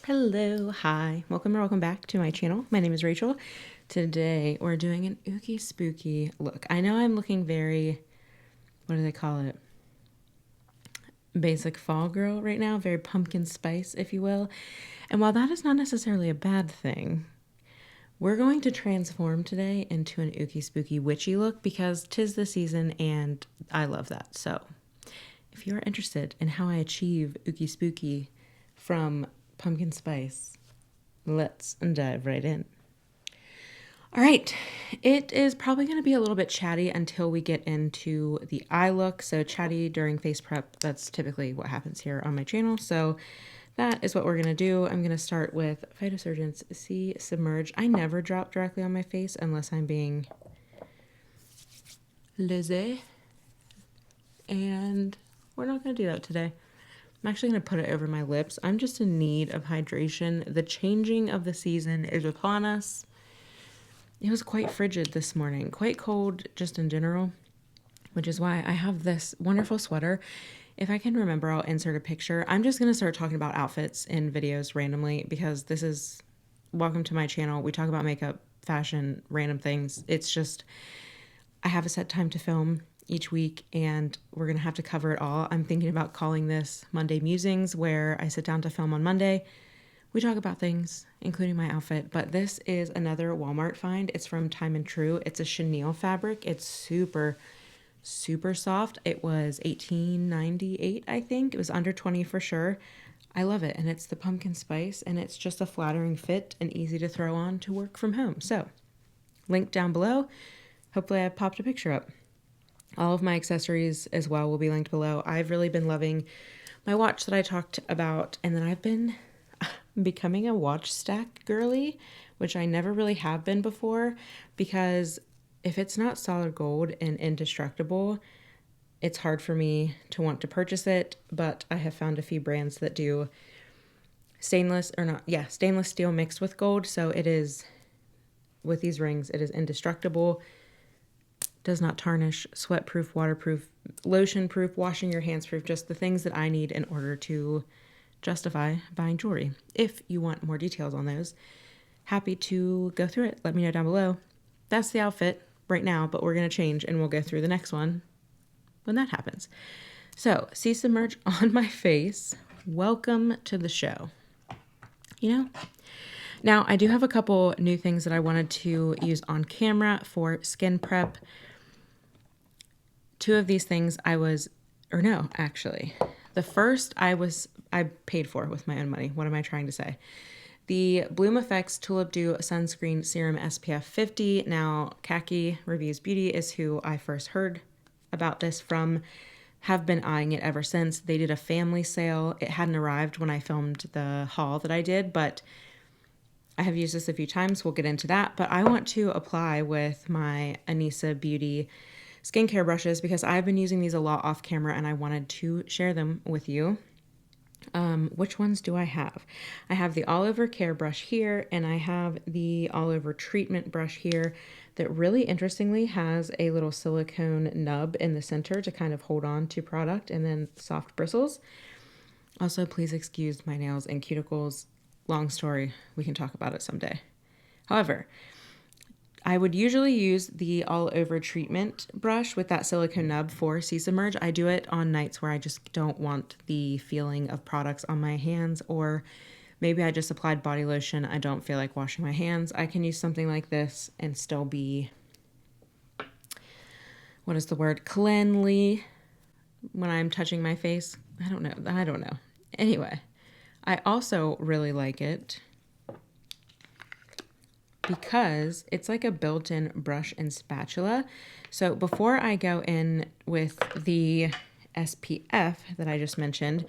Hello, hi, welcome or welcome back to my channel. My name is Rachel. Today we're doing an ooky spooky look. I know I'm looking very, what do they call it? Basic fall girl right now, very pumpkin spice, if you will. And while that is not necessarily a bad thing, we're going to transform today into an ooky spooky witchy look because 'tis the season and I love that. So if you are interested in how I achieve ooky spooky from pumpkin spice, let's dive right in. All right, it is probably going to be a little bit chatty until we get into the eye look. So chatty during face prep, that's typically what happens here on my channel. So that is what we're going to do. I'm going to start with Phytosurgence C Submerge. I never drop directly on my face unless I'm being lazy. And we're not going to do that today. I'm actually going to put it over my lips. I'm just in need of hydration. The changing of the season is upon us. It was quite frigid this morning, quite cold just in general, which is why I have this wonderful sweater. If I can remember, I'll insert a picture. I'm just going to start talking about outfits in videos randomly because this is, welcome to my channel. We talk about makeup, fashion, random things. It's just, I have a set time to film each week and we're going to have to cover it all. I'm thinking about calling this Monday Musings, where I sit down to film on Monday. We talk about things, including my outfit, but this is another Walmart find. It's from Time and True. It's a chenille fabric. It's super, super soft. It was $18.98, I think. It was under $20 for sure. I love it, and it's the pumpkin spice, and it's just a flattering fit and easy to throw on to work from home. So, link down below. Hopefully I popped a picture up. All of my accessories as well will be linked below. I've really been loving my watch that I talked about, and then I've been becoming a watch stack girly, which I never really have been before, because if it's not solid gold and indestructible, it's hard for me to want to purchase it. But I have found a few brands that do stainless steel mixed with gold. So it is, with these rings, it is indestructible, does not tarnish, sweat proof, waterproof, lotion proof, washing your hands proof, just the things that I need in order to justify buying jewelry. If you want more details on those, happy to go through it. Let me know down below. That's the outfit right now, but we're going to change and we'll go through the next one when that happens. So, see Submerge on my face. Welcome to the show. Now I do have a couple new things that I wanted to use on camera for skin prep. Two of these things the first I paid for with my own money. What am I trying to say? The Bloom Effects Tulip Dew Sunscreen Serum SPF 50. Now, Khaki Reviews Beauty is who I first heard about this from. Have been eyeing it ever since. They did a family sale. It hadn't arrived when I filmed the haul that I did, but I have used this a few times. We'll get into that. But I want to apply with my Anisa Beauty skincare brushes because I've been using these a lot off camera and I wanted to share them with you. Which ones do I have? I have the All Over Care brush here and I have the All Over Treatment brush here that really interestingly has a little silicone nub in the center to kind of hold on to product and then soft bristles. Also, please excuse my nails and cuticles. Long story, we can talk about it someday. However, I would usually use the All Over Treatment brush with that silicone nub for Submerge. I do it on nights where I just don't want the feeling of products on my hands, or maybe I just applied body lotion. I don't feel like washing my hands. I can use something like this and still be, cleanly when I'm touching my face. I don't know. Anyway, I also really like it because it's like a built-in brush and spatula. So before I go in with the SPF that I just mentioned,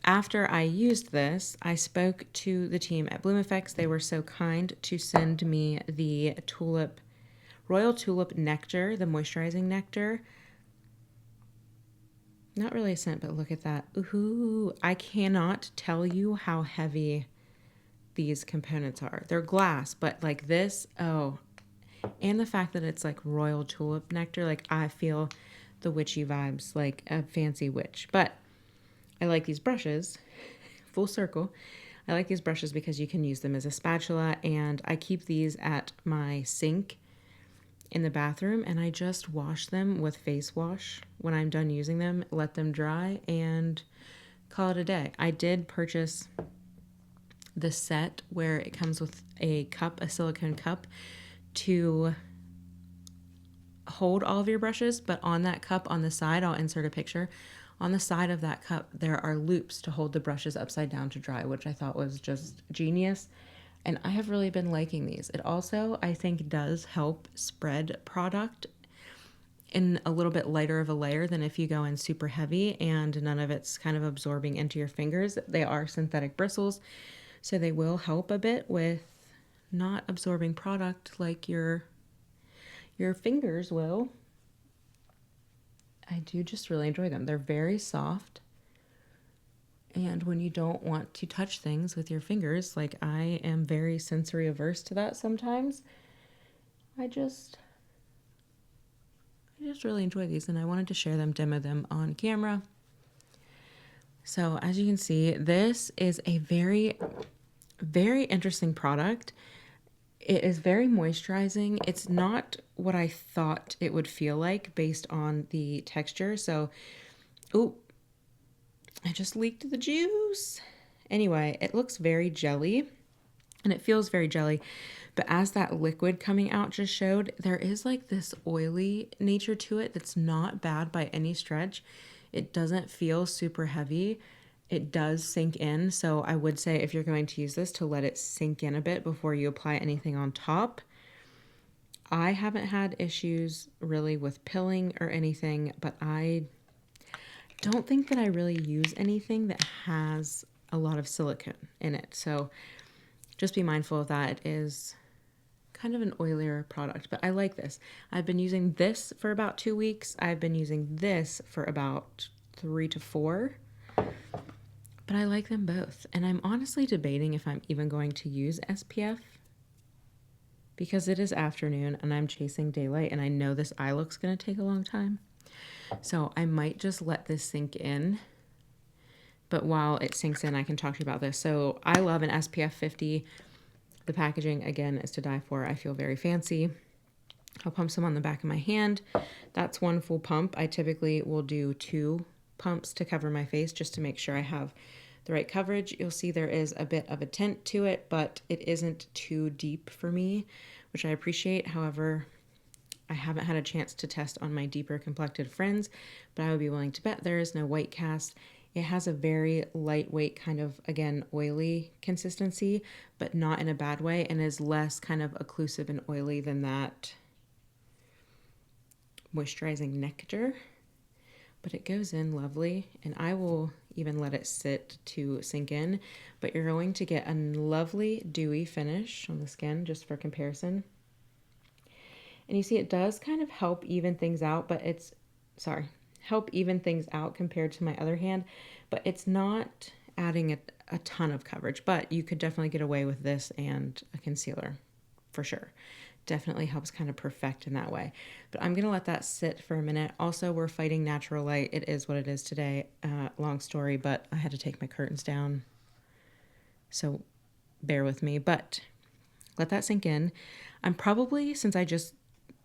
after I used this, I spoke to the team at Bloom Effects. They were so kind to send me the Royal Tulip Nectar, the moisturizing nectar. Not really a scent, but look at that. Ooh, I cannot tell you how heavy these components are. They're glass, but like this, oh, and the fact that it's like royal tulip nectar, like I feel the witchy vibes, like a fancy witch. But I like these brushes, full circle. I like these brushes because you can use them as a spatula, and I keep these at my sink in the bathroom, and I just wash them with face wash when I'm done using them, let them dry, and call it a day. I did purchase the set where it comes with a cup, a silicone cup, to hold all of your brushes, but on that cup on the side, I'll insert a picture. On the side of that cup, there are loops to hold the brushes upside down to dry, which I thought was just genius. And I have really been liking these. It also, I think, does help spread product in a little bit lighter of a layer than if you go in super heavy and none of it's kind of absorbing into your fingers. They are synthetic bristles, so they will help a bit with not absorbing product like your fingers will. I do just really enjoy them. They're very soft. And when you don't want to touch things with your fingers, like I am very sensory averse to that sometimes, I just really enjoy these, and I wanted to share them, demo them on camera. So as you can see, this is a very, very interesting product. It is very moisturizing. It's not what I thought it would feel like based on the texture. So, ooh, I just leaked the juice. Anyway, it looks very jelly and it feels very jelly. But as that liquid coming out just showed, there is like this oily nature to it that's not bad by any stretch. It doesn't feel super heavy. It does sink in, so I would say if you're going to use this, to let it sink in a bit before you apply anything on top. I haven't had issues really with pilling or anything, but I don't think that I really use anything that has a lot of silicone in it. So just be mindful of that. It is kind of an oilier product, but I like this. I've been using this for about 2 weeks. I've been using this for about 3 to 4. But I like them both. And I'm honestly debating if I'm even going to use SPF because it is afternoon and I'm chasing daylight and I know this eye look's going to take a long time. So I might just let this sink in. But while it sinks in, I can talk to you about this. So I love an SPF 50. The packaging, again, is to die for. I feel very fancy. I'll pump some on the back of my hand. That's one full pump. I typically will do 2 pumps to cover my face just to make sure I have the right coverage. You'll see there is a bit of a tint to it, but it isn't too deep for me, which I appreciate. However, I haven't had a chance to test on my deeper complected friends, but I would be willing to bet there is no white cast. It has a very lightweight kind of, again, oily consistency, but not in a bad way, and is less kind of occlusive and oily than that moisturizing Nectar. But it goes in lovely, and I will even let it sit to sink in. But you're going to get a lovely dewy finish on the skin, just for comparison. And you see it does kind of help even things out, but help even things out compared to my other hand, but it's not adding a ton of coverage. But you could definitely get away with this and a concealer, for sure. Definitely helps kind of perfect in that way. But I'm going to let that sit for a minute. Also, we're fighting natural light. It is what it is today. Long story, but I had to take my curtains down. So bear with me. But let that sink in. I'm probably, since I just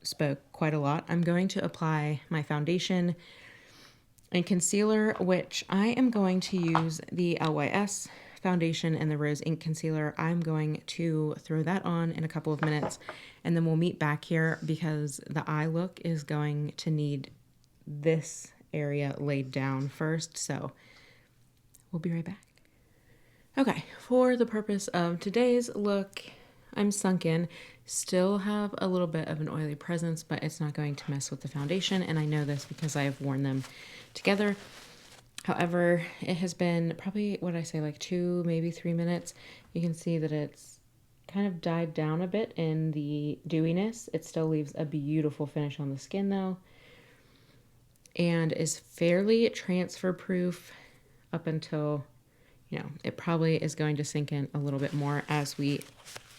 spoke quite a lot, I'm going to apply my foundation and concealer, which I am going to use the LYS foundation and the Rose Ink Concealer. I'm going to throw that on in a couple of minutes, and then we'll meet back here because the eye look is going to need this area laid down first. So we'll be right back. Okay, for the purpose of today's look, I'm sunken, still have a little bit of an oily presence, but it's not going to mess with the foundation, and I know this because I have worn them together. However, it has been probably, what I say, like 2, maybe 3 minutes. You can see that it's kind of died down a bit in the dewiness. It still leaves a beautiful finish on the skin though, and is fairly transfer proof up until, it probably is going to sink in a little bit more as we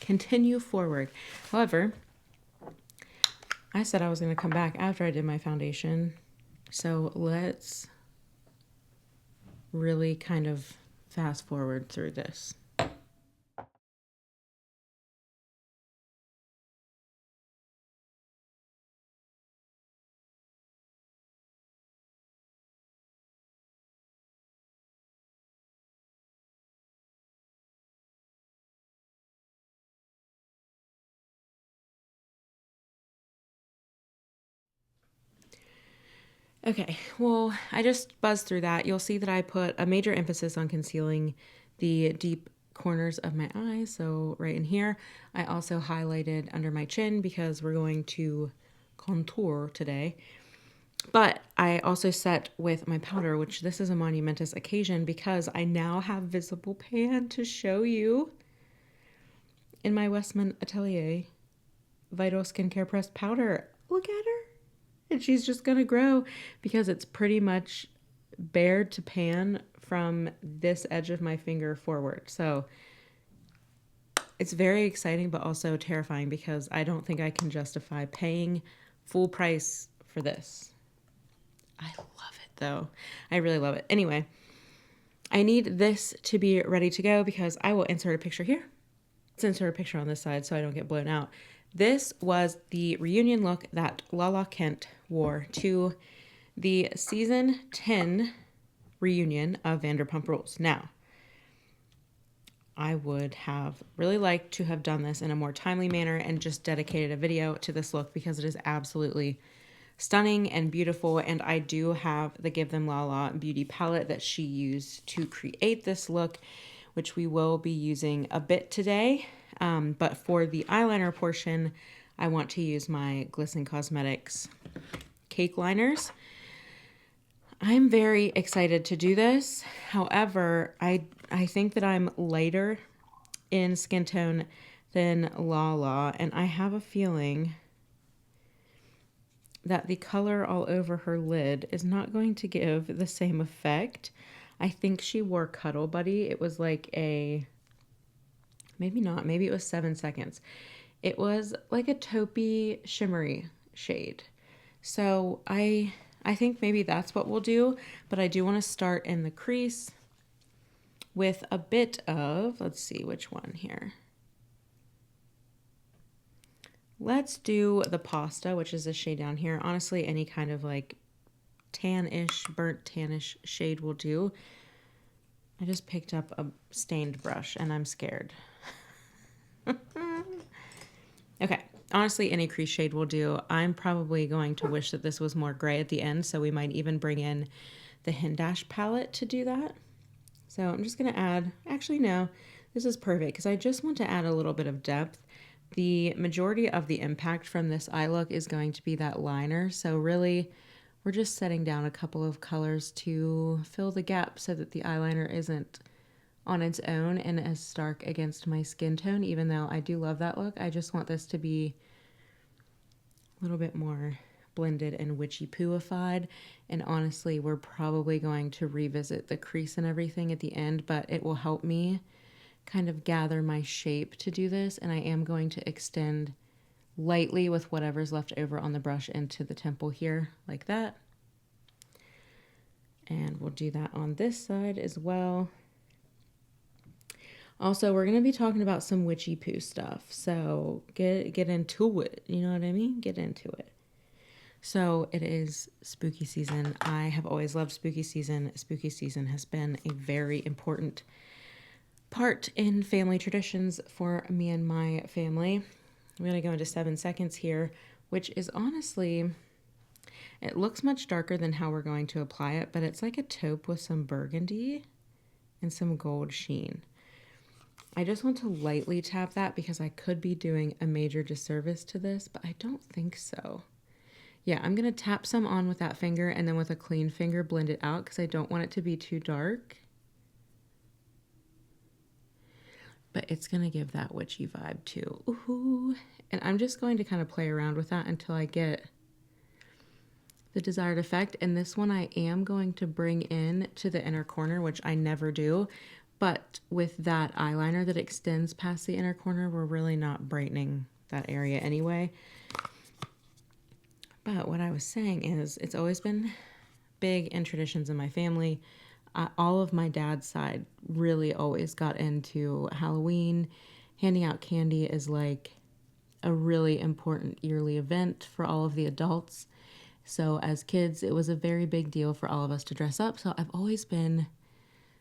continue forward. However, I said I was going to come back after I did my foundation, so let's really kind of fast forward through this. Okay, well, I just buzzed through that. You'll see that I put a major emphasis on concealing the deep corners of my eyes. So right in here, I also highlighted under my chin because we're going to contour today. But I also set with my powder, which this is a monumentous occasion because I now have visible pan to show you in my Westman atelier Vital Skincare Pressed powder. Look at her. And she's just going to grow because it's pretty much bare to pan from this edge of my finger forward. So it's very exciting, but also terrifying because I don't think I can justify paying full price for this. I love it though. I really love it. Anyway, I need this to be ready to go because I will insert a picture here. Let's insert a picture on this side so I don't get blown out. This was the reunion look that Lala Kent wore to the season 10 reunion of Vanderpump Rules. Now, I would have really liked to have done this in a more timely manner and just dedicated a video to this look because it is absolutely stunning and beautiful. And I do have the Give Them Lala beauty palette that she used to create this look, which we will be using a bit today. But for the eyeliner portion, I want to use my Glisten Cosmetics cake liners. I'm very excited to do this. However, I think that I'm lighter in skin tone than Lala, and I have a feeling that the color all over her lid is not going to give the same effect. I think she wore Cuddle Buddy. It was like a, maybe not, maybe it was 7 seconds. It was like a taupey shimmery shade. So I think maybe that's what we'll do, but I do want to start in the crease with a bit of, let's see which one here. Let's do the Pasta, which is this shade down here. Honestly, any kind of like tan-ish, burnt tannish shade will do. I just picked up a stained brush and I'm scared. Okay, honestly, any crease shade will do. I'm probably going to wish that this was more gray at the end, so we might even bring in the Hindash palette to do that. So I'm just going to add, actually no, this is perfect because I just want to add a little bit of depth. The majority of the impact from this eye look is going to be that liner, so really we're just setting down a couple of colors to fill the gap so that the eyeliner isn't on its own and as stark against my skin tone, even though I do love that look. I just want this to be a little bit more blended and witchy pooified. And honestly, we're probably going to revisit the crease and everything at the end, but it will help me kind of gather my shape to do this. And I am going to extend lightly with whatever's left over on the brush into the temple here, like that. And we'll do that on this side as well. Also, we're going to be talking about some witchy poo stuff, so get into it, you know what I mean? Get into it. So it is spooky season. I have always loved spooky season. Spooky season has been a very important part in family traditions for me and my family. I'm going to go into 7 seconds here, which is honestly, it looks much darker than how we're going to apply it, but it's like a taupe with some burgundy and some gold sheen. I just want to lightly tap that because I could be doing a major disservice to this, but I don't think so. Yeah, I'm going to tap some on with that finger and then with a clean finger blend it out because I don't want it to be too dark. But it's going to give that witchy vibe too. Ooh. And I'm just going to kind of play around with that until I get the desired effect. And this one I am going to bring in to the inner corner, which I never do. But with that eyeliner that extends past the inner corner, we're really not brightening that area anyway. But what I was saying is it's always been big in traditions in my family. All of my dad's side really always got into Halloween. Handing out candy is like a really important yearly event for all of the adults. So as kids, it was a very big deal for all of us to dress up. So I've always been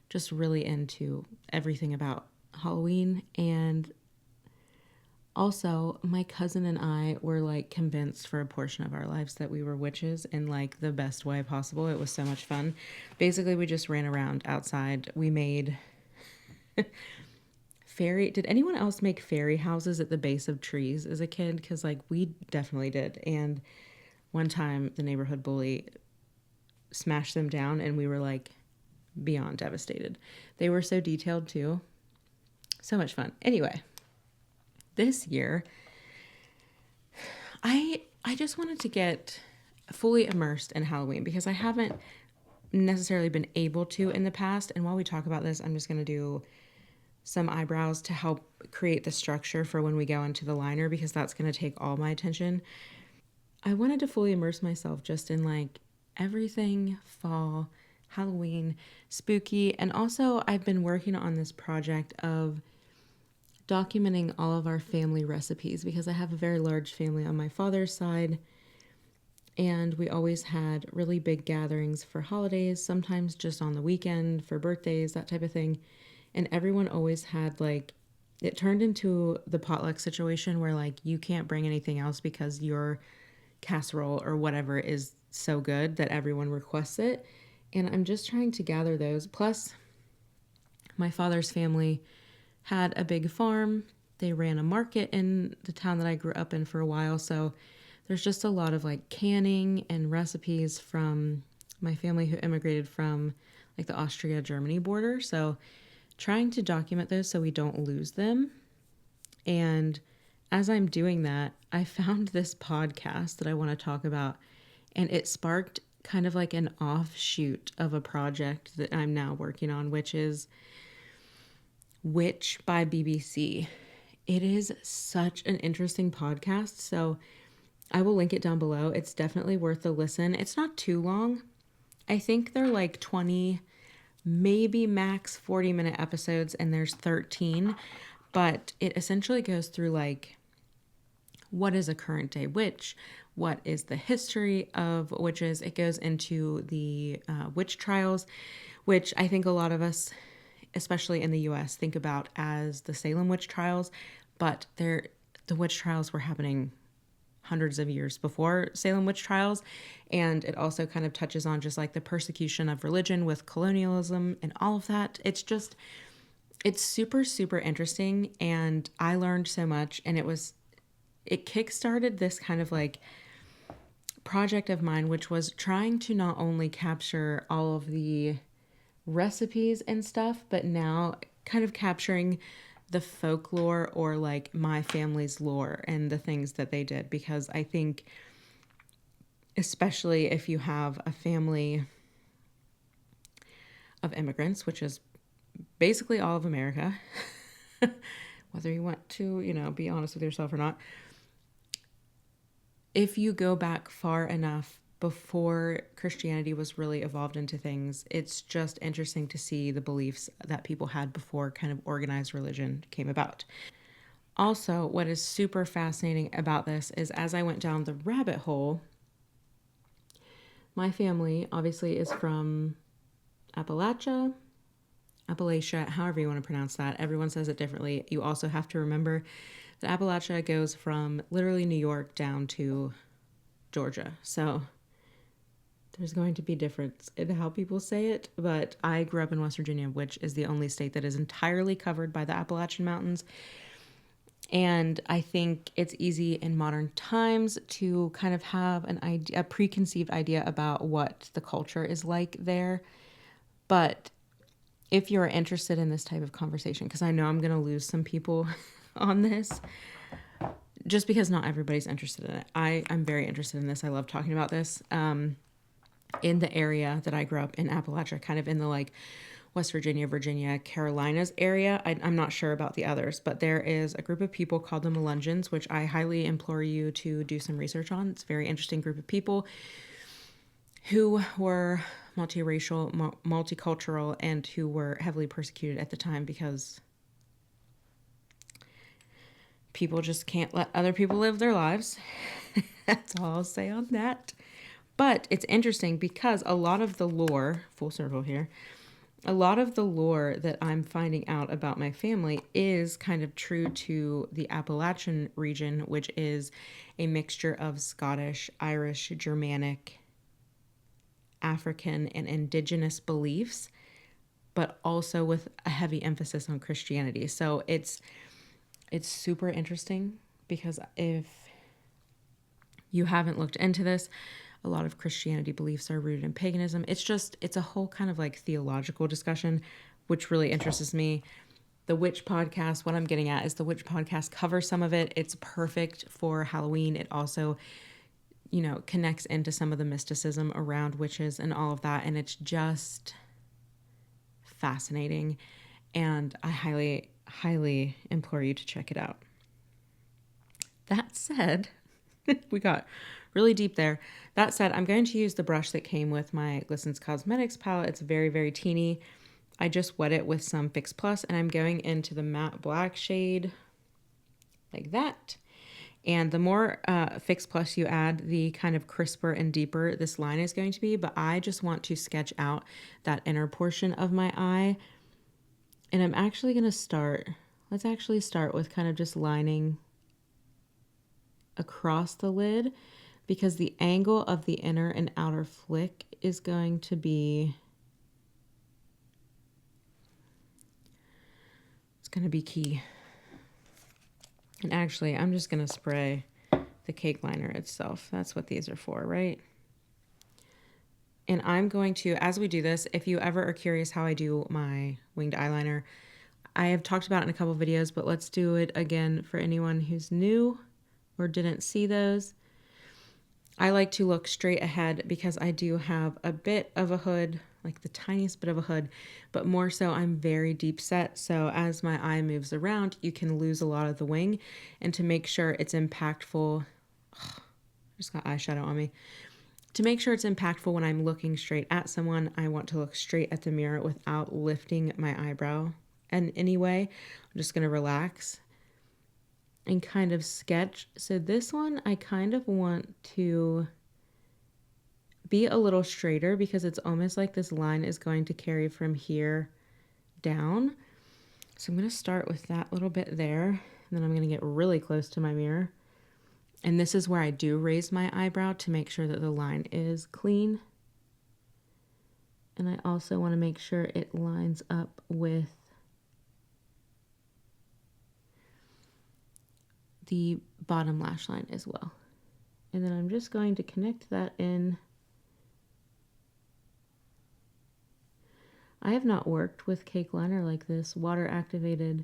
just really into everything about Halloween. And Also, my cousin and I were like convinced for a portion of our lives that we were witches in like the best way possible. It was so much fun. Basically, we just ran around outside. We made did anyone else make fairy houses at the base of trees as a kid? Because like we definitely did. And one time the neighborhood bully smashed them down and we were like beyond devastated. They were so detailed too. So much fun. Anyway, this year I just wanted to get fully immersed in Halloween because I haven't necessarily been able to in the past. And while we talk about this, I'm just going to do some eyebrows to help create the structure for when we go into the liner because that's going to take all my attention. I wanted to fully immerse myself just in like everything fall, Halloween, spooky. And also I've been working on this project of documenting all of our family recipes because I have a very large family on my father's side. And we always had really big gatherings for holidays, sometimes just on the weekend for birthdays, that type of thing. And everyone always had like, it turned into the potluck situation where like you can't bring anything else because your casserole or whatever is so good that everyone requests it. And I'm just trying to gather those. Plus, my father's family had a big farm. They ran a market in the town that I grew up in for a while. So there's just a lot of like canning and recipes from my family who immigrated from like the Austria-Germany border. So trying to document those so we don't lose them. And as I'm doing that, I found this podcast that I want to talk about, and it sparked kind of like an offshoot of a project that I'm now working on, which is Witch by BBC. It is such an interesting podcast, so I will link it down below. It's definitely worth a listen. It's not too long. I think they're like 20, maybe max 40-minute episodes, and there's 13. But it essentially goes through like, what is a current day witch? What is the history of witches? It goes into the witch trials, which I think a lot of us, especially in the US, think about as the Salem witch trials. But the witch trials were happening hundreds of years before Salem witch trials. And it also kind of touches on just like the persecution of religion with colonialism and all of that. It's super, super interesting. And I learned so much. And it kickstarted this kind of like project of mine, which was trying to not only capture all of the recipes and stuff, but now kind of capturing the folklore or like my family's lore and the things that they did. Because I think, especially if you have a family of immigrants, which is basically all of America, whether you want to, be honest with yourself or not, if you go back far enough before Christianity was really evolved into things, it's just interesting to see the beliefs that people had before kind of organized religion came about. Also, what is super fascinating about this is as I went down the rabbit hole, my family obviously is from Appalachia, however you want to pronounce that. Everyone says it differently. You also have to remember that Appalachia goes from literally New York down to Georgia. So there's going to be difference in how people say it, but I grew up in West Virginia, which is the only state that is entirely covered by the Appalachian Mountains. And I think it's easy in modern times to kind of have a preconceived idea about what the culture is like there. But if you're interested in this type of conversation, because I know I'm going to lose some people on this, just because not everybody's interested in it. I'm very interested in this. I love talking about this. In the area that I grew up in, Appalachia, kind of in the like West Virginia, Carolinas area. I'm not sure about the others, but there is a group of people called the Melungeons, which I highly implore you to do some research on. It's a very interesting group of people who were multiracial, multicultural, and who were heavily persecuted at the time because people just can't let other people live their lives. That's all I'll say on that. But it's interesting because a lot of the lore, full circle here, a lot of the lore that I'm finding out about my family is kind of true to the Appalachian region, which is a mixture of Scottish, Irish, Germanic, African, and indigenous beliefs, but also with a heavy emphasis on Christianity. So it's super interesting because if you haven't looked into this, a lot of Christianity beliefs are rooted in paganism. It's a whole kind of like theological discussion, which really interests me. The Witch Podcast, what I'm getting at is the Witch Podcast covers some of it. It's perfect for Halloween. It also, connects into some of the mysticism around witches and all of that. And it's just fascinating. And I highly, highly implore you to check it out. That said, we got really deep there. That said, I'm going to use the brush that came with my Glisten's Cosmetics palette. It's very, very teeny. I just wet it with some Fix Plus, and I'm going into the matte black shade like that. And the more Fix Plus you add, the kind of crisper and deeper this line is going to be. But I just want to sketch out that inner portion of my eye. And I'm actually going to let's actually start with kind of just lining across the lid, because the angle of the inner and outer flick is going to be, it's going to be key. And actually, I'm just going to spray the cake liner itself. That's what these are for, right? And I'm going to, as we do this, if you ever are curious how I do my winged eyeliner, I have talked about it in a couple videos, but let's do it again for anyone who's new or didn't see those. I like to look straight ahead because I do have a bit of a hood, like the tiniest bit of a hood, but more so I'm very deep set. So as my eye moves around, you can lose a lot of the wing. And to make sure it's impactful, I just got eyeshadow on me. To make sure it's impactful when I'm looking straight at someone, I want to look straight at the mirror without lifting my eyebrow in any way. I'm just going to relax and kind of sketch. So this one, I kind of want to be a little straighter because it's almost like this line is going to carry from here down. So I'm going to start with that little bit there. And then I'm going to get really close to my mirror. And this is where I do raise my eyebrow to make sure that the line is clean. And I also want to make sure it lines up with the bottom lash line as well. And then I'm just going to connect that in. I have not worked with cake liner like this, water activated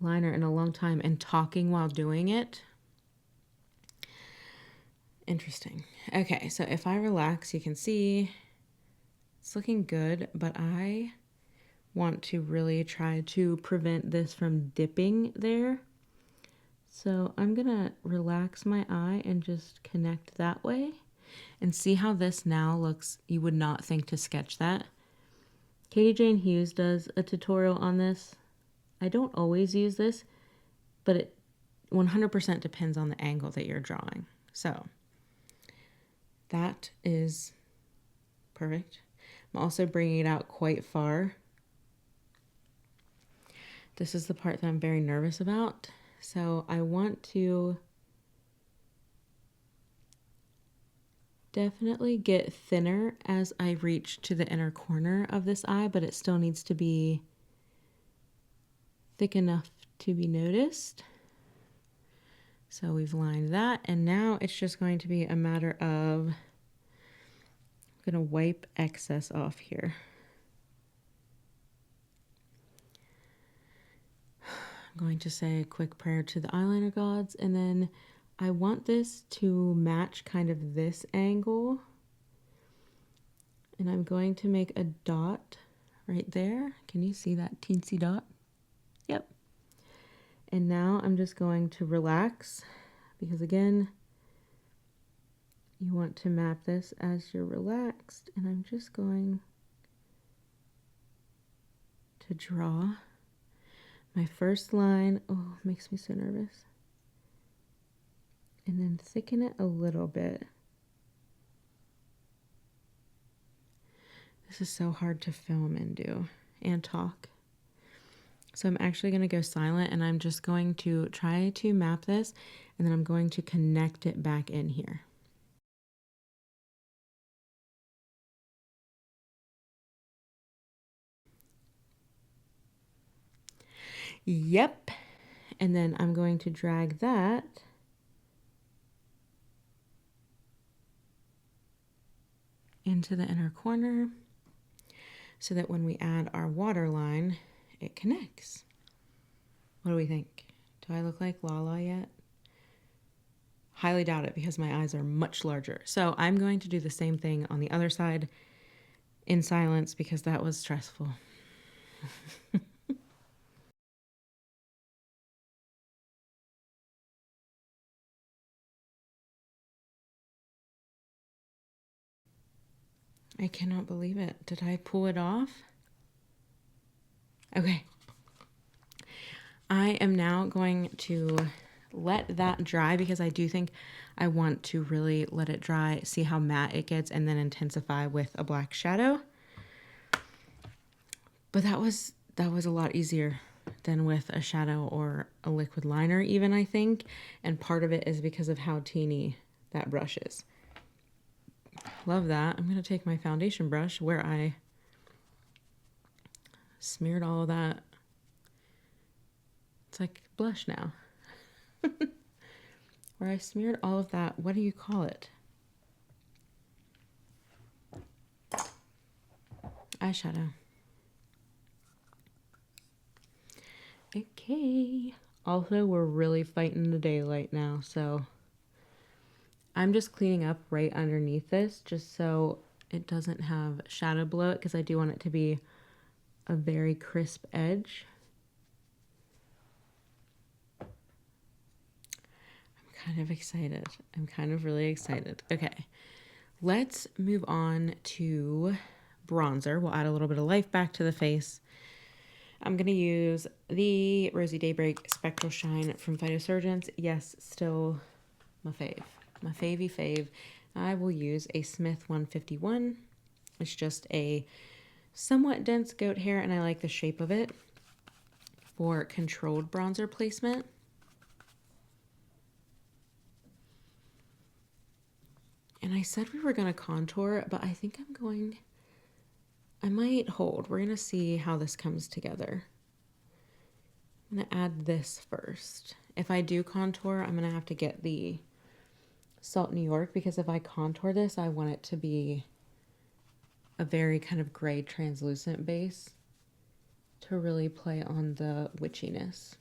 liner, in a long time, and talking while doing it. Interesting. Okay, so if I relax, you can see it's looking good, but I want to really try to prevent this from dipping there. So I'm going to relax my eye and just connect that way and see how this now looks. You would not think to sketch that. Katie Jane Hughes does a tutorial on this. I don't always use this, but it 100% depends on the angle that you're drawing. So that is perfect. I'm also bringing it out quite far. This is the part that I'm very nervous about. So I want to definitely get thinner as I reach to the inner corner of this eye, but it still needs to be thick enough to be noticed. So we've lined that, and now it's just going to be a matter of, I'm going to wipe excess off here. I'm going to say a quick prayer to the eyeliner gods, and then I want this to match kind of this angle. And I'm going to make a dot right there. Can you see that teensy dot? Yep. And now I'm just going to relax because, again, you want to map this as you're relaxed. And I'm just going to draw my first line. Oh, it makes me so nervous. And then thicken it a little bit. This is so hard to film and do and talk. So I'm actually going to go silent and I'm just going to try to map this and then I'm going to connect it back in here. Yep. And then I'm going to drag that into the inner corner so that when we add our waterline, it connects. What do we think? Do I look like Lala yet? Highly doubt it because my eyes are much larger. So I'm going to do the same thing on the other side in silence because that was stressful. I cannot believe it. Did I pull it off? Okay. I am now going to let that dry because I do think I want to really let it dry, see how matte it gets, and then intensify with a black shadow. But that was a lot easier than with a shadow or a liquid liner even, I think. And part of it is because of how teeny that brush is. Love that. I'm going to take my foundation brush where I smeared all of that. It's like blush now. Where I smeared all of that, what do you call it? Eyeshadow. Okay. Also, we're really fighting the daylight now, so I'm just cleaning up right underneath this just so it doesn't have shadow below it because I do want it to be a very crisp edge. I'm kind of excited. I'm kind of really excited. Okay, let's move on to bronzer. We'll add a little bit of life back to the face. I'm going to use the Rosy Daybreak Spectral Shine from Phytosurgence. Yes, still my fave. My favy fave. I will use a Smith 151. It's just a somewhat dense goat hair, and I like the shape of it for controlled bronzer placement. And I said we were going to contour, but I think I might hold. We're going to see how this comes together. I'm going to add this first. If I do contour, I'm going to have to get the Salt New York because if I contour this, I want it to be a very kind of gray translucent base to really play on the witchiness.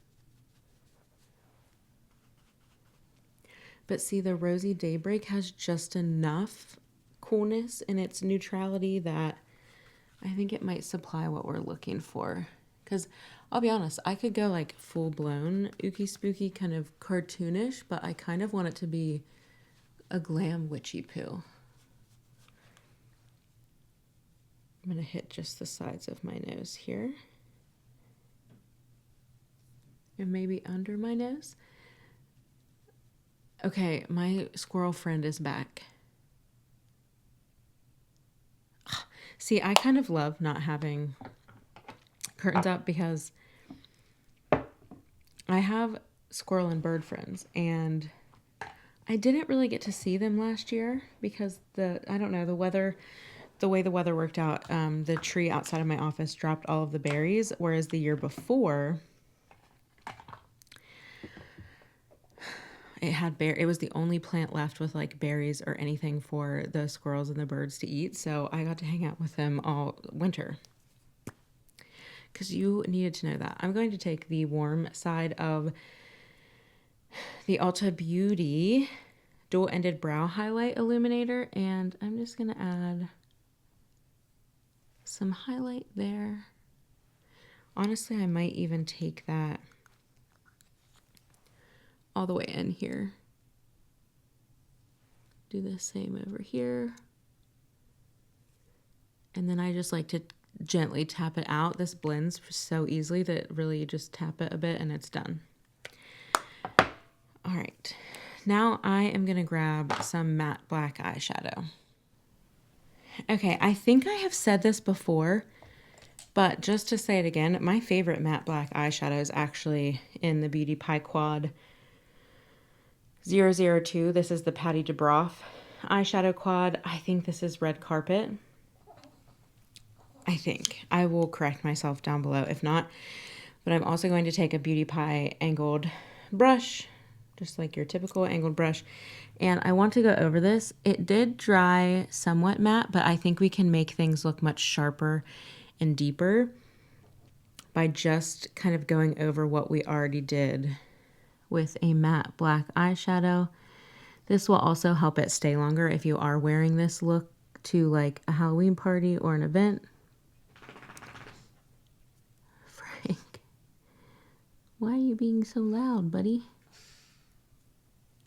But see, the Rosy Daybreak has just enough coolness in its neutrality that I think it might supply what we're looking for. Because I'll be honest, I could go like full blown ooky spooky kind of cartoonish, but I kind of want it to be a glam witchy poo. I'm going to hit just the sides of my nose here. And maybe under my nose. Okay, my squirrel friend is back. See, I kind of love not having curtains up because I have squirrel and bird friends, and I didn't really get to see them last year because the way the weather worked out, the tree outside of my office dropped all of the berries, whereas the year before it was the only plant left with like berries or anything for the squirrels and the birds to eat. So I got to hang out with them all winter. Because you needed to know that. I'm going to take the warm side of the Ulta Beauty Dual-Ended Brow Highlight Illuminator, and I'm just going to add some highlight there. Honestly, I might even take that all the way in here. Do the same over here. And then I just like to gently tap it out. This blends so easily that really you just tap it a bit and it's done. All right. Now I am going to grab some matte black eyeshadow. Okay, I think I have said this before, but just to say it again, my favorite matte black eyeshadow is actually in the Beauty Pie Quad 002. This is the Patty DeBroff eyeshadow quad. I think this is Red Carpet. I think. I will correct myself down below if not. But I'm also going to take a Beauty Pie angled brush, just like your typical angled brush. And I want to go over this. It did dry somewhat matte, but I think we can make things look much sharper and deeper by just kind of going over what we already did with a matte black eyeshadow. This will also help it stay longer if you are wearing this look to like a Halloween party or an event. Frank, why are you being so loud, buddy?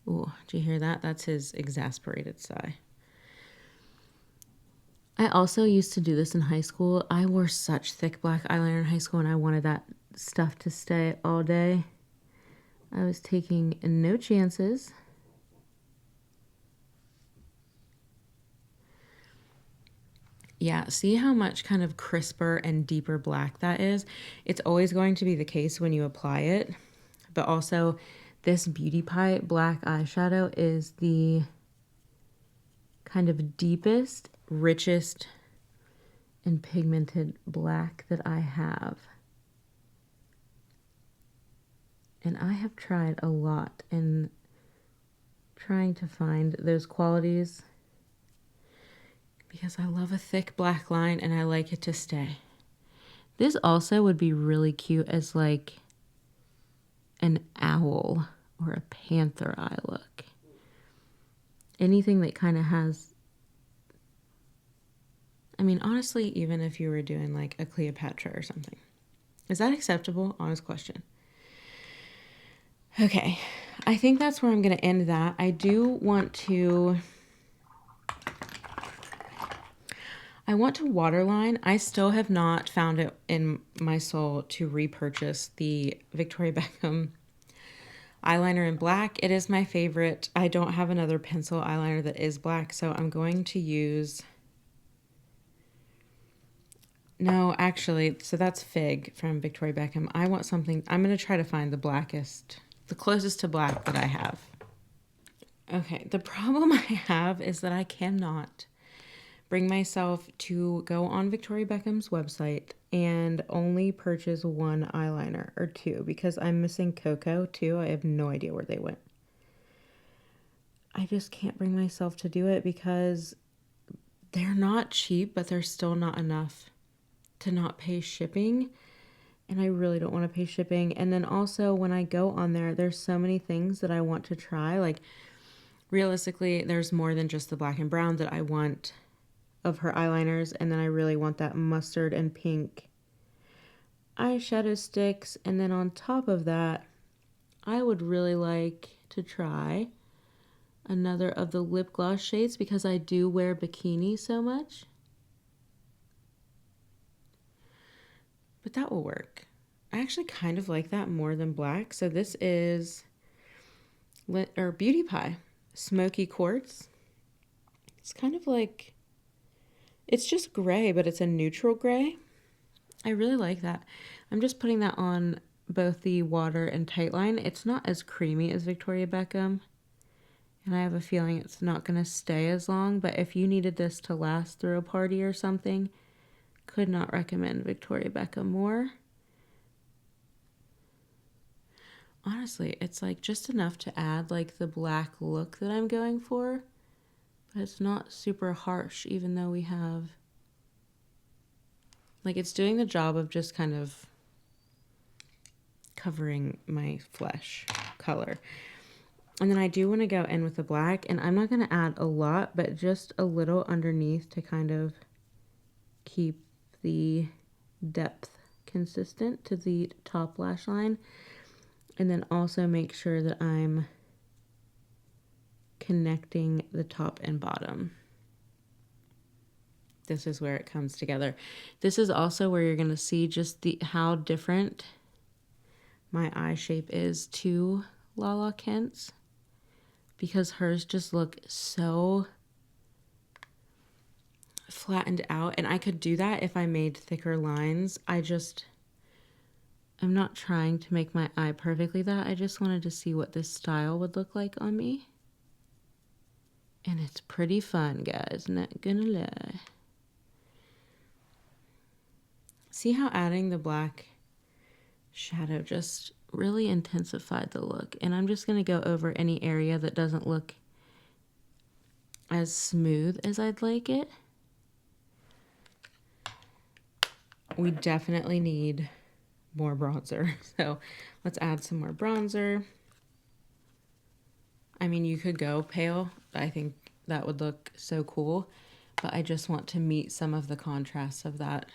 Oh, did you hear that? That's his exasperated sigh. I also used to do this in high school. I wore such thick black eyeliner in high school and I wanted that stuff to stay all day. I was taking no chances. Yeah, see how much kind of crisper and deeper black that is? It's always going to be the case when you apply it. But also, this Beauty Pie black eyeshadow is the kind of deepest, richest, and pigmented black that I have. And I have tried a lot in trying to find those qualities because I love a thick black line and I like it to stay. This also would be really cute as like an owl or a panther eye look. Anything that kind of has, I mean, honestly, even if you were doing like a Cleopatra or something. Is that acceptable? Honest question. Okay, I think that's where I'm going to end that. I do want to waterline. I still have not found it in my soul to repurchase the Victoria Beckham eyeliner in black. It is my favorite. I don't have another pencil eyeliner that is black, so I'm going to use... No, actually, so that's Fig from Victoria Beckham. I want something... I'm going to try to find the blackest, the closest to black that I have. Okay, the problem I have is that I cannot bring myself to go on Victoria Beckham's website and only purchase one eyeliner or two because I'm missing Cocoa too. I have no idea where they went. I just can't bring myself to do it because they're not cheap, but they're still not enough to not pay shipping. And I really don't want to pay shipping. And then also when I go on there, there's so many things that I want to try. Like realistically, there's more than just the black and brown that I want of her eyeliners, and then I really want that mustard and pink eyeshadow sticks, and then on top of that I would really like to try another of the lip gloss shades because I do wear Bikini so much. But that will work. I actually kind of like that more than black. So this is Beauty Pie Smoky Quartz. It's kind of like, it's just gray, but it's a neutral gray. I really like that. I'm just putting that on both the water and Tightline. It's not as creamy as Victoria Beckham, and I have a feeling it's not going to stay as long, but if you needed this to last through a party or something, could not recommend Victoria Beckham more. Honestly, it's like just enough to add like the black look that I'm going for. But it's not super harsh, even though we have... Like, it's doing the job of just kind of covering my flesh color. And then I do want to go in with the black. And I'm not going to add a lot, but just a little underneath to kind of keep the depth consistent to the top lash line. And then also make sure that I'm connecting the top and bottom. This is where it comes together. This is also where you're going to see just how different my eye shape is to Lala Kent's, because hers just look so flattened out, and I could do that if I made thicker lines. I'm not trying to make my eye perfectly that. I just wanted to see what this style would look like on me. And it's pretty fun, guys, not gonna lie. See how adding the black shadow just really intensified the look. And I'm just gonna go over any area that doesn't look as smooth as I'd like it. We definitely need more bronzer. So let's add some more bronzer. I mean, you could go pale. I think that would look so cool. But I just want to meet some of the contrasts of that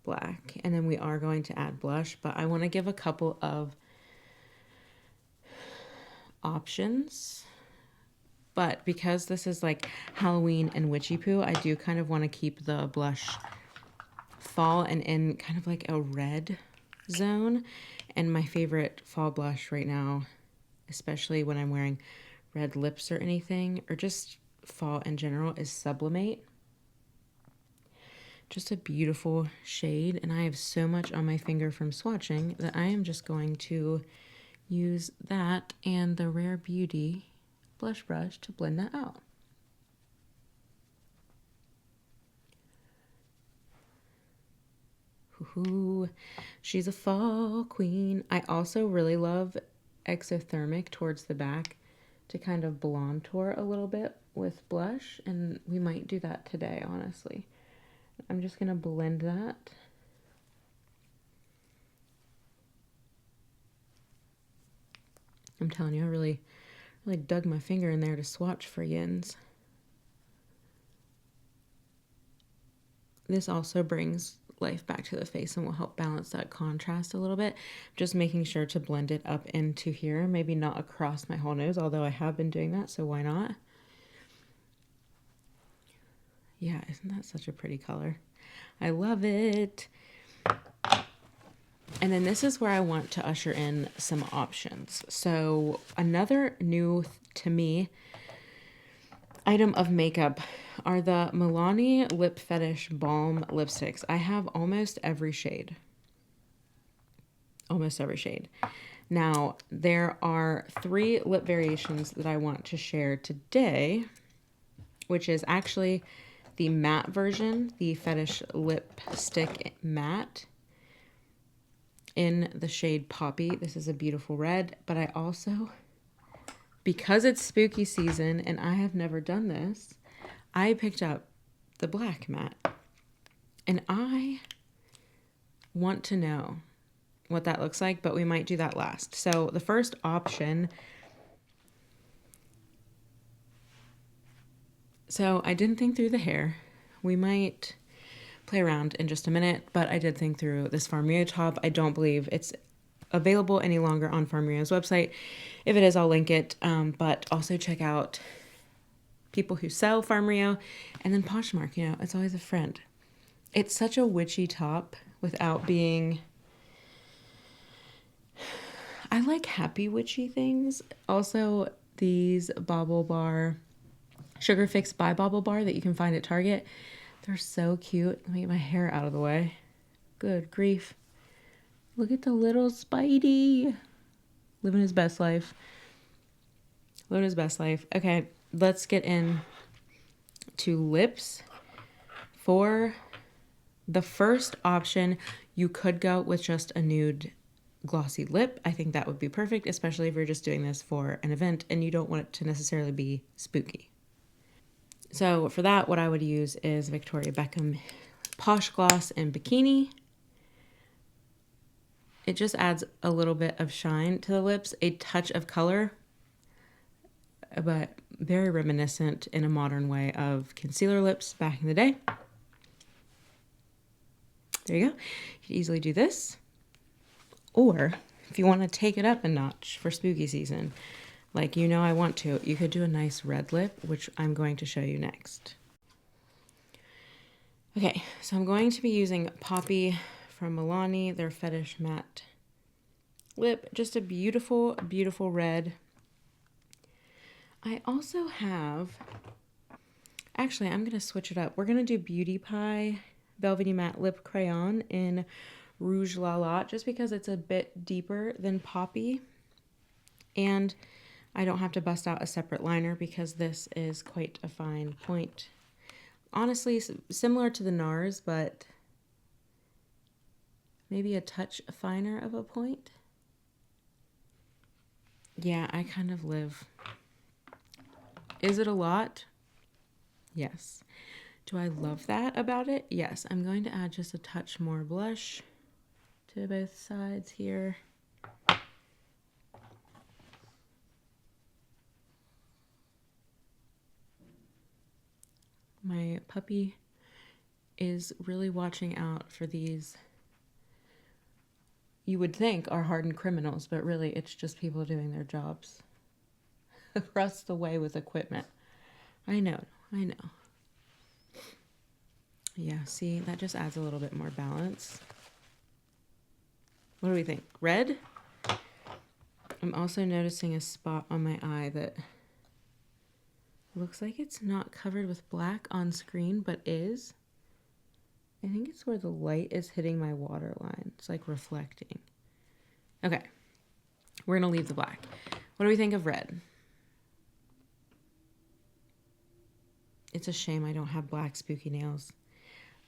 black. And then we are going to add blush. But I want to give a couple of options. But because this is like Halloween and witchy poo, I do kind of want to keep the blush fall and in kind of like a red zone. And my favorite fall blush right now, especially when I'm wearing red lips or anything, or just fall in general, is Sublimate. Just a beautiful shade, and I have so much on my finger from swatching that I am just going to use that and the Rare Beauty blush brush to blend that out. Ooh, she's a fall queen. I also really love Exothermic towards the back to kind of blonde tour a little bit with blush, and we might do that today, honestly. I'm just gonna blend that. I'm telling you, I really dug my finger in there to swatch for yins. This also brings life back to the face and will help balance that contrast a little bit. Just making sure to blend it up into here, maybe not across my whole nose, although I have been doing that, so why not? Yeah, isn't that such a pretty color? I love it. And then this is where I want to usher in some options. So another new to me item of makeup are the Milani Lip Fetish Balm lipsticks. I have almost every shade. Almost every shade. Now, there are 3 lip variations that I want to share today, which is actually the matte version, the Fetish Lipstick Matte in the shade Poppy. This is a beautiful red, but I also, because it's spooky season and I have never done this, I picked up the black matte. And I want to know what that looks like, but we might do that last. So the first option, so I didn't think through the hair. We might play around in just a minute, but I did think through this Farmio top. I don't believe it's available any longer on Farmio's website. If it is, I'll link it. But also check out people who sell Farmio, and then Poshmark. You know, it's always a friend. It's such a witchy top without being. I like happy witchy things. Also, these Bauble Bar, Sugar Fix by Bauble Bar that you can find at Target. They're so cute. Let me get my hair out of the way. Good grief. Look at the little Spidey. Living his best life. Living his best life. Okay, let's get in to lips. For the first option, you could go with just a nude glossy lip. I think that would be perfect, especially if you're just doing this for an event and you don't want it to necessarily be spooky. So for that, what I would use is Victoria Beckham Posh Gloss in Bikini. It just adds a little bit of shine to the lips, a touch of color, but very reminiscent in a modern way of concealer lips back in the day. There you go. You can easily do this. Or if you want to take it up a notch for spooky season, like you know I want to, you could do a nice red lip, which I'm going to show you next. Okay, so I'm going to be using Poppy from Milani, their Fetish Matte Lip. Just a beautiful, beautiful red. I also have Actually, I'm going to switch it up. We're going to do Beauty Pie Velvety Matte Lip Crayon in Rouge Lala, just because it's a bit deeper than Poppy. And I don't have to bust out a separate liner because this is quite a fine point. Honestly, similar to the NARS, but maybe a touch finer of a point. Yeah, I kind of live. Is it a lot? Yes. Do I love that about it? Yes. I'm going to add just a touch more blush to both sides here. My puppy is really watching out for these, you would think are hardened criminals, but really it's just people doing their jobs across the way with equipment. I know. Yeah, see, that just adds a little bit more balance. What do we think? Red? I'm also noticing a spot on my eye that looks like it's not covered with black on screen, but is. I think it's where the light is hitting my waterline. It's like reflecting. Okay. We're going to leave the black. What do we think of red? It's a shame I don't have black spooky nails.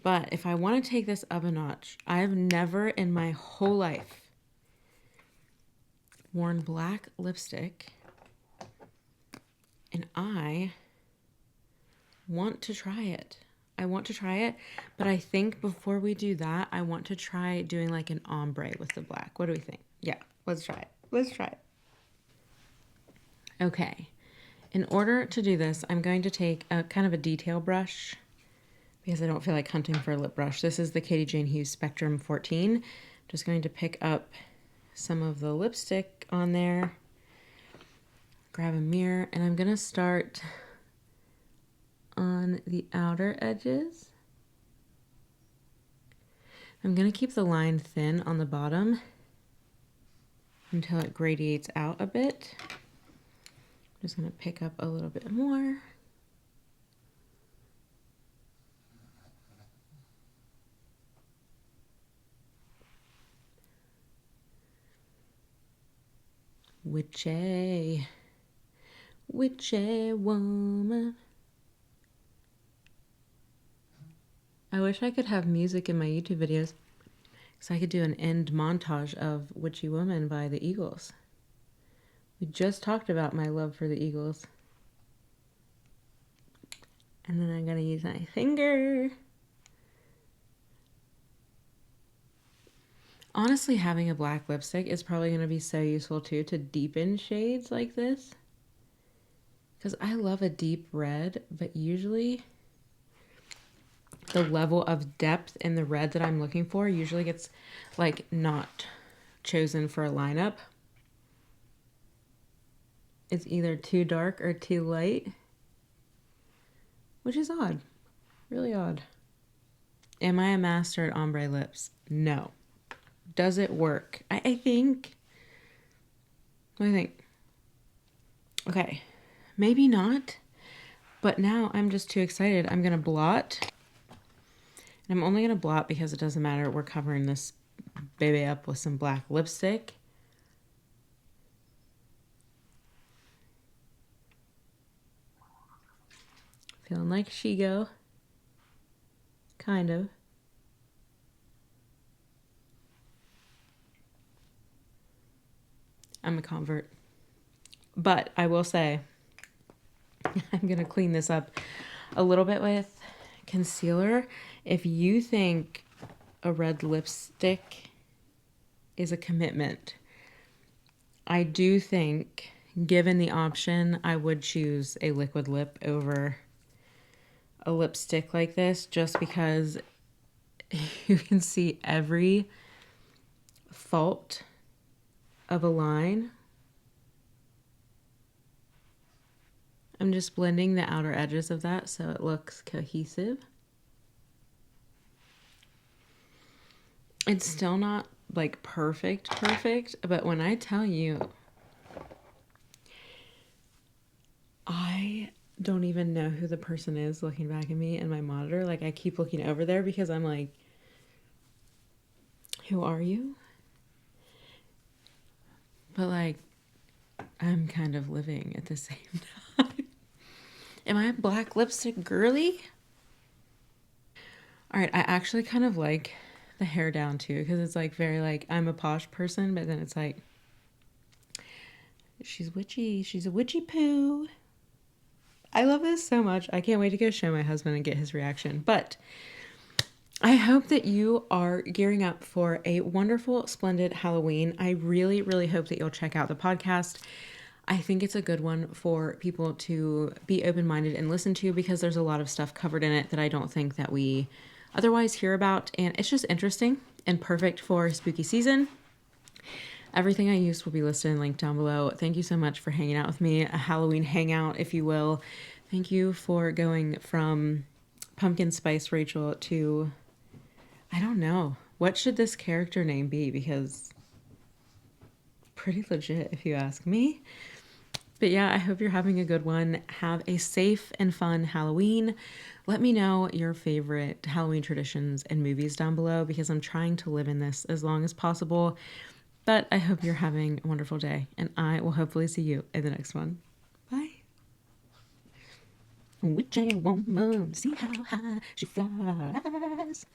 But if I want to take this up a notch, I've never in my whole life worn black lipstick. And I want to try it. But I think before we do that, I want to try doing like an ombre with the black. What do we think? Yeah, let's try it. Okay. In order to do this, I'm going to take a kind of a detail brush because I don't feel like hunting for a lip brush. This is the Katie Jane Hughes Spectrum 14. Just going to pick up some of the lipstick on there, grab a mirror, and I'm going to start on the outer edges. I'm going to keep the line thin on the bottom until it gradiates out a bit. I'm just going to pick up a little bit more. Witchy woman. I wish I could have music in my YouTube videos so I could do an end montage of Witchy Woman by the Eagles. We just talked about my love for the Eagles. And then I'm going to use my finger. Honestly, having a black lipstick is probably going to be so useful too to deepen shades like this. Because I love a deep red, but usually the level of depth in the red that I'm looking for usually gets like not chosen for a lineup. It's either too dark or too light, which is odd, really odd. Am I a master at ombre lips? No. Does it work? I think. What do you think? Okay, maybe not, but now I'm just too excited. I'm gonna blot. And I'm only going to blot because it doesn't matter. We're covering this baby up with some black lipstick. Feeling like Shigo. Kind of. I'm a convert. But I will say, I'm going to clean this up a little bit with concealer. If you think a red lipstick is a commitment, I do think, given the option, I would choose a liquid lip over a lipstick like this, just because you can see every fault of a line. I'm just blending the outer edges of that so it looks cohesive. It's still not like perfect, but when I tell you, don't even know who the person is looking back at me in my monitor. Like, I keep looking over there because I'm like, who are you? But like, I'm kind of living at the same time. Am I a black lipstick girly? All right, I actually kind of like the hair down too, because it's like very like, I'm a posh person, but then it's like, she's witchy. She's a witchy poo. I love this so much. I can't wait to go show my husband and get his reaction. But I hope that you are gearing up for a wonderful, splendid Halloween. I really, really hope that you'll check out the podcast. I think it's a good one for people to be open-minded and listen to, because there's a lot of stuff covered in it that I don't think that we otherwise hear about. And it's just interesting and perfect for spooky season. Everything I used will be listed and linked down below. Thank you so much for hanging out with me, a Halloween hangout, if you will. Thank you for going from Pumpkin Spice Rachel to, I don't know, what should this character name be? Because pretty legit, if you ask me. But yeah, I hope you're having a good one. Have a safe and fun Halloween. Let me know your favorite Halloween traditions and movies down below, because I'm trying to live in this as long as possible. But I hope you're having a wonderful day, and I will hopefully see you in the next one. Bye. Witchy woman, see how high she flies.